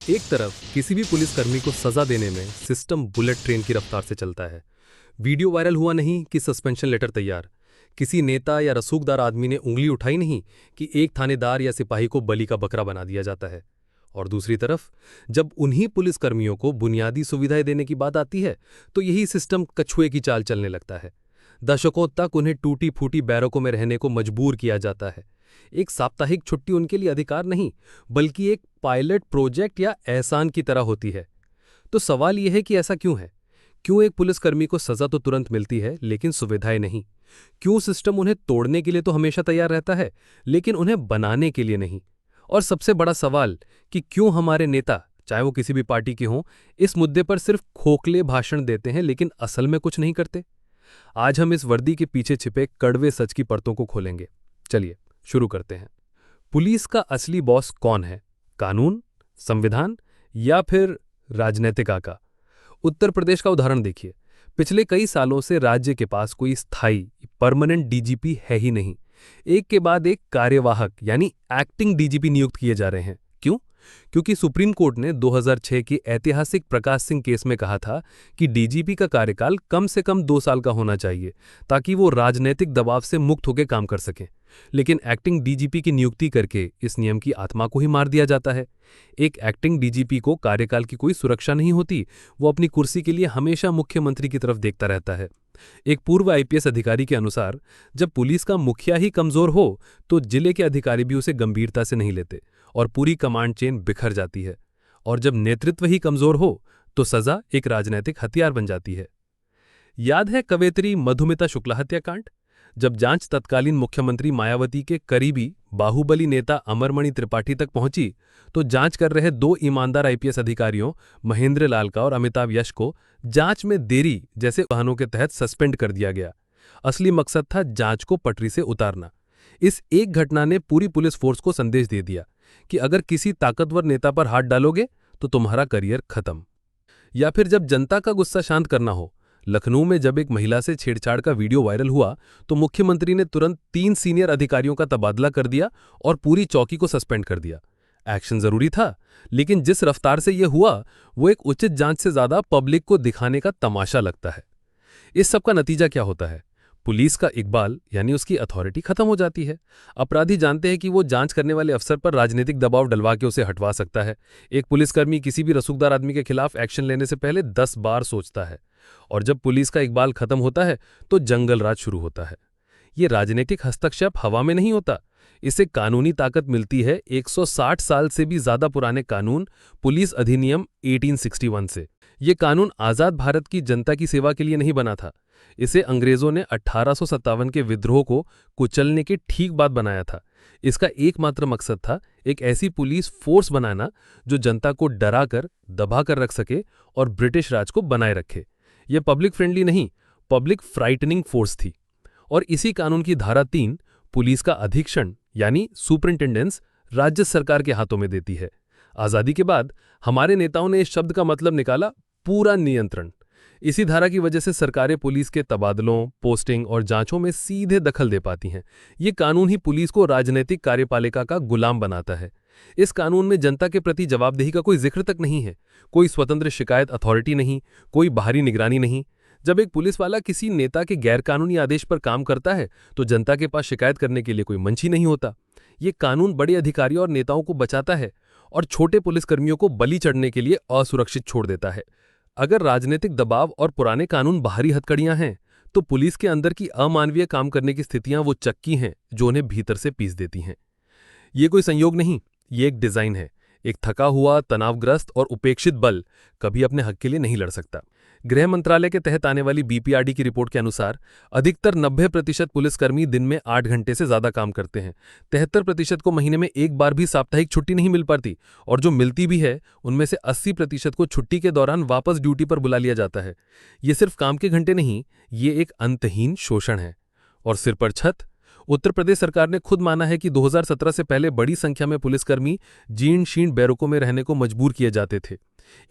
एक तरफ किसी भी पुलिसकर्मी को सजा देने में सिस्टम बुलेट ट्रेन की रफ्तार से चलता है। वीडियो वायरल हुआ नहीं कि सस्पेंशन लेटर तैयार। किसी नेता या रसूखदार आदमी ने उंगली उठाई नहीं कि एक थानेदार या सिपाही को बलि का बकरा बना दिया जाता है। और दूसरी तरफ जब उन्हीं पुलिसकर्मियों को बुनियादी सुविधाएं देने की बात आती है तो यही सिस्टम कछुए की चाल चलने लगता है। दशकों तक उन्हें टूटी फूटी बैरकों में रहने को मजबूर किया जाता है। एक साप्ताहिक छुट्टी उनके लिए अधिकार नहीं बल्कि एक पायलट प्रोजेक्ट या एहसान की तरह होती है। तो सवाल यह है कि ऐसा क्यों है? क्यों एक पुलिसकर्मी को सजा तो तुरंत मिलती है लेकिन सुविधाएं नहीं? क्यों सिस्टम उन्हें तोड़ने के लिए तो हमेशा तैयार रहता है लेकिन उन्हें बनाने के लिए नहीं? और सबसे बड़ा सवाल कि क्यों हमारे नेता, चाहे वो किसी भी पार्टी के हों, इस मुद्दे पर सिर्फ खोखले भाषण देते हैं लेकिन असल में कुछ नहीं करते? आज हम इस वर्दी के पीछे छिपे कड़वे सच की परतों को खोलेंगे। चलिए शुरू करते हैं। पुलिस का असली बॉस कौन है? कानून, संविधान या फिर राजनीतिक आका? उत्तर प्रदेश का उदाहरण देखिए। पिछले कई सालों से राज्य के पास कोई स्थायी परमानेंट डीजीपी है ही नहीं। एक के बाद एक कार्यवाहक यानी एक्टिंग डीजीपी नियुक्त किए जा रहे हैं। क्यों? क्योंकि सुप्रीम कोर्ट ने 2006 के ऐतिहासिक प्रकाश सिंह केस में कहा था कि डीजीपी का कार्यकाल कम से कम 2 साल का होना चाहिए ताकि वो राजनीतिक दबाव से मुक्त होकर काम कर सकें। लेकिन एक्टिंग डीजीपी की नियुक्ति करके इस नियम की आत्मा को ही मार दिया जाता है। एक एक्टिंग डीजीपी को कार्यकाल की कोई सुरक्षा नहीं होती। वो अपनी कुर्सी के लिए हमेशा मुख्यमंत्री की तरफ देखता रहता है। एक पूर्व आईपीएस अधिकारी के अनुसार जब पुलिस का मुखिया ही कमजोर हो तो जिले के अधिकारी भी उसे गंभीरता से नहीं लेते और पूरी कमांड चेन बिखर जाती है। और जब नेतृत्व ही कमजोर हो तो सजा एक राजनीतिक हथियार बन जाती है। याद है कवयित्री मधुमिता शुक्ला हत्याकांड? जब जांच तत्कालीन मुख्यमंत्री मायावती के करीबी बाहुबली नेता अमरमणि त्रिपाठी तक पहुंची तो जांच कर रहे 2 ईमानदार आईपीएस अधिकारियों महेंद्र लाल का और अमिताभ यश को जांच में देरी जैसे बहानों के तहत सस्पेंड कर दिया गया। असली मकसद था जांच को पटरी से उतारना। इस एक घटना ने पूरी पुलिस फोर्स को संदेश दे दिया कि अगर किसी ताकतवर नेता पर हाथ डालोगे तो तुम्हारा करियर खत्म। या फिर जब जनता का गुस्सा शांत करना हो, लखनऊ में जब एक महिला से छेड़छाड़ का वीडियो वायरल हुआ तो मुख्यमंत्री ने तुरंत 3 सीनियर अधिकारियों का तबादला कर दिया और पूरी चौकी को सस्पेंड कर दिया। एक्शन जरूरी था लेकिन जिस रफ्तार से यह हुआ वो एक उचित जांच से ज्यादा पब्लिक को दिखाने का तमाशा लगता है। इस सब का नतीजा क्या होता है? पुलिस का इकबाल यानी उसकी अथॉरिटी खत्म हो जाती है। अपराधी जानते हैं कि वो जांच करने वाले अफसर पर राजनीतिक दबाव डलवा के उसे हटवा सकता है। एक पुलिसकर्मी किसी भी रसूखदार आदमी के खिलाफ एक्शन लेने से पहले 10 बार सोचता है। और जब पुलिस का इकबाल खत्म होता है तो जंगल राज शुरू होता है। ये राजनीतिक हस्तक्षेप हवा में नहीं होता, इसे कानूनी ताकत मिलती है 160 साल से भी ज्यादा पुराने कानून पुलिस अधिनियम 1861 से। ये कानून आजाद भारत की जनता की सेवा के लिए नहीं बना था। इसे अंग्रेजों ने 1857 के विद्रोह को कुचलने के ठीक बाद बनाया था। इसका एकमात्र मकसद था एक ऐसी पुलिस फोर्स बनाना जो जनता को डराकर दबाकर रख सके और ब्रिटिश राज को बनाए रखे। यह पब्लिक फ्रेंडली नहीं, पब्लिक फ्राइटनिंग फोर्स थी। और इसी कानून की धारा 3 पुलिस का अधीक्षण यानी सुपरिंटेंडेंस राज्य सरकार के हाथों में देती है। आजादी के बाद हमारे नेताओं ने इस शब्द का मतलब निकाला पूरा नियंत्रण। इसी धारा की वजह से सरकारें पुलिस के तबादलों, पोस्टिंग और जांचों में सीधे दखल दे पाती हैं। ये कानून ही पुलिस को राजनीतिक कार्यपालिका का गुलाम बनाता है। इस कानून में जनता के प्रति जवाबदेही का कोई जिक्र तक नहीं है। कोई स्वतंत्र शिकायत अथॉरिटी नहीं, कोई बाहरी निगरानी नहीं। जब एक पुलिस वाला किसी नेता के गैरकानूनी आदेश पर काम करता है तो जनता के पास शिकायत करने के लिए कोई मंच ही नहीं होता। ये कानून बड़े अधिकारियों और नेताओं को बचाता है और छोटे पुलिसकर्मियों को बलि चढ़ने के लिए असुरक्षित छोड़ देता है। अगर राजनीतिक दबाव और पुराने कानून बाहरी हथकड़ियां हैं तो पुलिस के अंदर की अमानवीय काम करने की स्थितियां वो चक्की हैं जो उन्हें भीतर से पीस देती हैं। ये कोई संयोग नहीं, ये एक डिजाइन है। एक थका हुआ, तनावग्रस्त और उपेक्षित बल कभी अपने हक के लिए नहीं लड़ सकता। गृह मंत्रालय के तहत आने वाली बीपीआरडी की रिपोर्ट के अनुसार अधिकतर 90% पुलिसकर्मी दिन में 8 घंटे से ज्यादा काम करते हैं। 73% को महीने में एक बार भी साप्ताहिक छुट्टी नहीं मिल पाती और जो मिलती भी है उनमें से 80% को छुट्टी के दौरान वापस ड्यूटी पर बुला लिया जाता है। ये सिर्फ काम के घंटे नहीं, ये एक अंतहीन शोषण है। और सिर पर छत? उत्तर प्रदेश सरकार ने खुद माना है कि 2017 से पहले बड़ी संख्या में पुलिसकर्मी जीर्ण शीर्ण बैरकों में रहने को मजबूर किए जाते थे।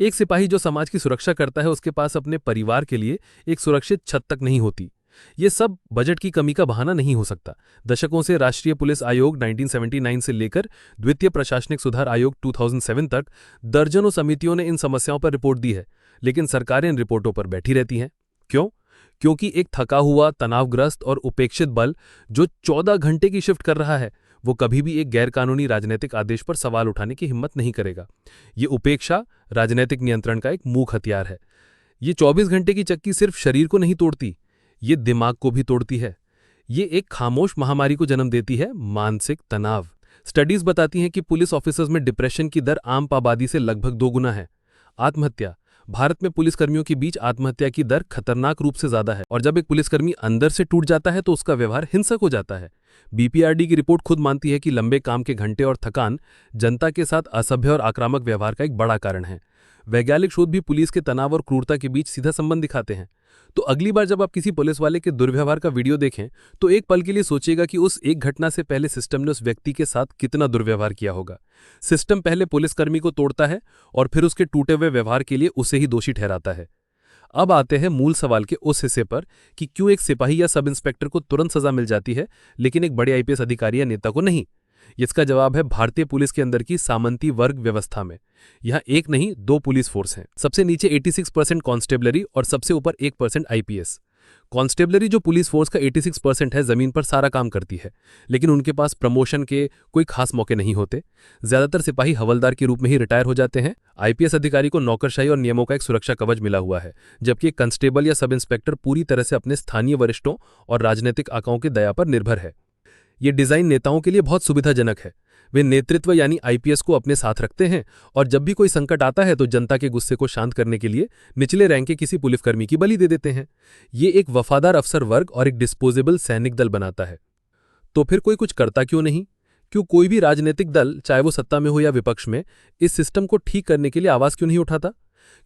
एक सिपाही जो समाज की सुरक्षा करता है उसके पास अपने परिवार के लिए एक सुरक्षित छत तक नहीं होती। ये सब बजट की कमी का बहाना नहीं हो सकता। दशकों से राष्ट्रीय पुलिस आयोग 1979 से लेकर द्वितीय प्रशासनिक सुधार आयोग 2007 तक दर्जनों समितियों ने इन समस्याओं पर रिपोर्ट दी है, लेकिन सरकारें इन रिपोर्टों पर बैठी रहती हैं। क्यों? क्योंकि एक थका हुआ, तनावग्रस्त और उपेक्षित बल जो 14 घंटे की शिफ्ट कर रहा है, वो कभी भी एक गैरकानूनी राजनीतिक आदेश पर सवाल उठाने की हिम्मत नहीं करेगा। ये उपेक्षा राजनीतिक नियंत्रण का एक मूक हथियार है। ये 24 घंटे की चक्की सिर्फ शरीर को नहीं तोड़ती, ये दिमाग को भी तोड़ती है। ये एक खामोश महामारी को जन्म देती है, मानसिक तनाव। स्टडीज बताती हैं कि पुलिस ऑफिसर्स में डिप्रेशन की दर आम आबादी से लगभग 2 गुना है। आत्महत्या, भारत में पुलिसकर्मियों के बीच आत्महत्या की दर खतरनाक रूप से ज्यादा है, और जब एक पुलिसकर्मी अंदर से टूट जाता है तो उसका व्यवहार हिंसक हो जाता है। बीपीआरडी की रिपोर्ट खुद मानती है कि लंबे काम के घंटे और थकान जनता के साथ असभ्य और आक्रामक व्यवहार का एक बड़ा कारण है। वैज्ञानिक शोध भी पुलिस के तनाव और क्रूरता के बीच सीधा संबंध दिखाते हैं। तो अगली बार जब आप किसी पुलिस वाले के दुर्व्यवहार का वीडियो देखें तो एक पल के लिए सोचिएगा कि उस एक घटना से पहले सिस्टम ने उस व्यक्ति के साथ कितना दुर्व्यवहार किया होगा। सिस्टम पहले पुलिसकर्मी को तोड़ता है और फिर उसके टूटे हुए व्यवहार के लिए उसे ही दोषी ठहराता है। अब आते हैं मूल सवाल के उस हिस्से पर कि क्यों एक सिपाही या सब इंस्पेक्टर को तुरंत सजा मिल जाती है लेकिन एक बड़े आईपीएस अधिकारी या नेता को नहीं। इसका जवाब है भारतीय पुलिस के अंदर की सामंती वर्ग व्यवस्था में। यहां एक नहीं, 2 पुलिस फोर्स हैं। सबसे नीचे 86% कांस्टेबलरी और सबसे ऊपर 1% आईपीएस। कांस्टेबलरी जो पुलिस फोर्स का 86% है, जमीन पर सारा काम करती है, लेकिन उनके पास प्रमोशन के कोई खास मौके नहीं होते। ज्यादातर सिपाही हवलदार के रूप में ही रिटायर हो जाते हैं। आईपीएस अधिकारी को नौकरशाही और नियमों का एक सुरक्षा कवच मिला हुआ है, जबकि एक कांस्टेबल या सब इंस्पेक्टर पूरी तरह से अपने स्थानीय वरिष्ठों और राजनीतिक आकाओं की दया पर निर्भर है। ये डिजाइन नेताओं के लिए बहुत सुविधाजनक है। वे नेतृत्व यानी आईपीएस को अपने साथ रखते हैं और जब भी कोई संकट आता है तो जनता के गुस्से को शांत करने के लिए निचले रैंक के किसी पुलिसकर्मी की बलि दे देते हैं। ये एक वफादार अफसर वर्ग और एक डिस्पोजेबल सैनिक दल बनाता है। तो फिर कोई कुछ करता क्यों नहीं? क्यों कोई भी राजनीतिक दल, चाहे वो सत्ता में हो या विपक्ष में, इस सिस्टम को ठीक करने के लिए आवाज क्यों नहीं उठाता?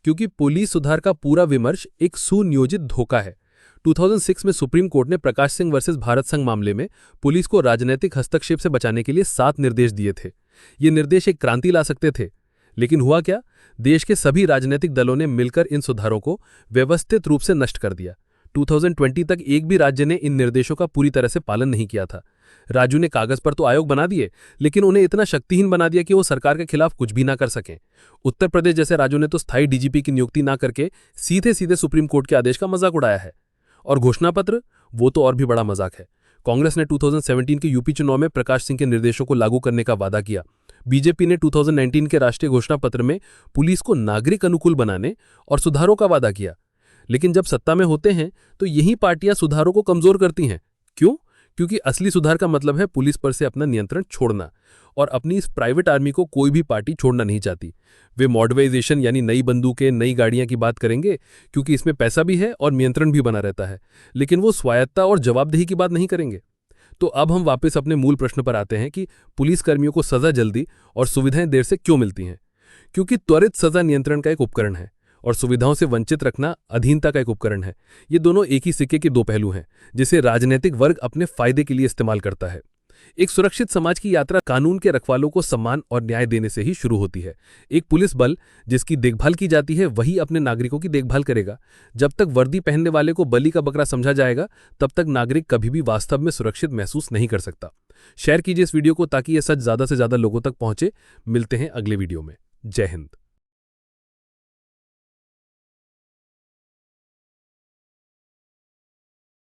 क्योंकि पुलिस सुधार का पूरा विमर्श एक सुनियोजित धोखा है। 2006 में सुप्रीम कोर्ट ने प्रकाश सिंह वर्सेस भारत संघ मामले में पुलिस को राजनीतिक हस्तक्षेप से बचाने के लिए 7 निर्देश दिए थे। ये निर्देश एक क्रांति ला सकते थे, लेकिन हुआ क्या? देश के सभी राजनीतिक दलों ने मिलकर इन सुधारों को व्यवस्थित रूप से नष्ट कर दिया। 2020 तक एक भी राज्य ने इन निर्देशों का पूरी तरह से पालन नहीं किया था। राज्यों ने कागज पर तो आयोग बना दिए, लेकिन उन्हें इतना शक्तिहीन बना दिया कि वो सरकार के खिलाफ कुछ भी ना कर सकें। उत्तर प्रदेश जैसे राज्यों ने तो स्थायी डीजीपी की नियुक्ति ना करके सीधे सीधे सुप्रीम कोर्ट के आदेश का मजाक उड़ाया है। और घोषणा पत्र, वो तो और भी बड़ा मजाक है। कांग्रेस ने 2017 के यूपी चुनाव में प्रकाश सिंह के निर्देशों को लागू करने का वादा किया। बीजेपी ने 2019 के राष्ट्रीय घोषणा पत्र में पुलिस को नागरिक अनुकूल बनाने और सुधारों का वादा किया। लेकिन जब सत्ता में होते हैं तो यही पार्टियां सुधारों को कमजोर करती हैं। क्यों? क्योंकि असली सुधार का मतलब है पुलिस पर से अपना नियंत्रण छोड़ना, और अपनी इस प्राइवेट आर्मी को कोई भी पार्टी छोड़ना नहीं चाहती। वे मॉडर्नाइजेशन यानी नई बंदूकें, नई गाड़ियां की बात करेंगे क्योंकि इसमें पैसा भी है और नियंत्रण भी बना रहता है, लेकिन वो स्वायत्ता और जवाबदेही की बात नहीं करेंगे। तो अब हम वापस अपने मूल प्रश्न पर आते हैं कि पुलिसकर्मियों को सजा जल्दी और सुविधाएं देर से क्यों मिलती हैं? क्योंकि त्वरित सजा नियंत्रण का एक उपकरण है और सुविधाओं से वंचित रखना अधीनता का एक उपकरण है। ये दोनों एक ही सिक्के के 2 पहलू हैं, जिसे राजनीतिक वर्ग अपने फायदे के लिए इस्तेमाल करता है। एक सुरक्षित समाज की यात्रा कानून के रखवालों को सम्मान और न्याय देने से ही शुरू होती है। एक पुलिस बल जिसकी देखभाल की जाती है वही अपने नागरिकों की देखभाल करेगा। जब तक वर्दी पहनने वाले को बलि का बकरा समझा जाएगा, तब तक नागरिक कभी भी वास्तव में सुरक्षित महसूस नहीं कर सकता। शेयर कीजिए इस वीडियो को ताकि यह सच ज्यादा से ज्यादा लोगों तक पहुंचे। मिलते हैं अगले वीडियो में। जय हिंद।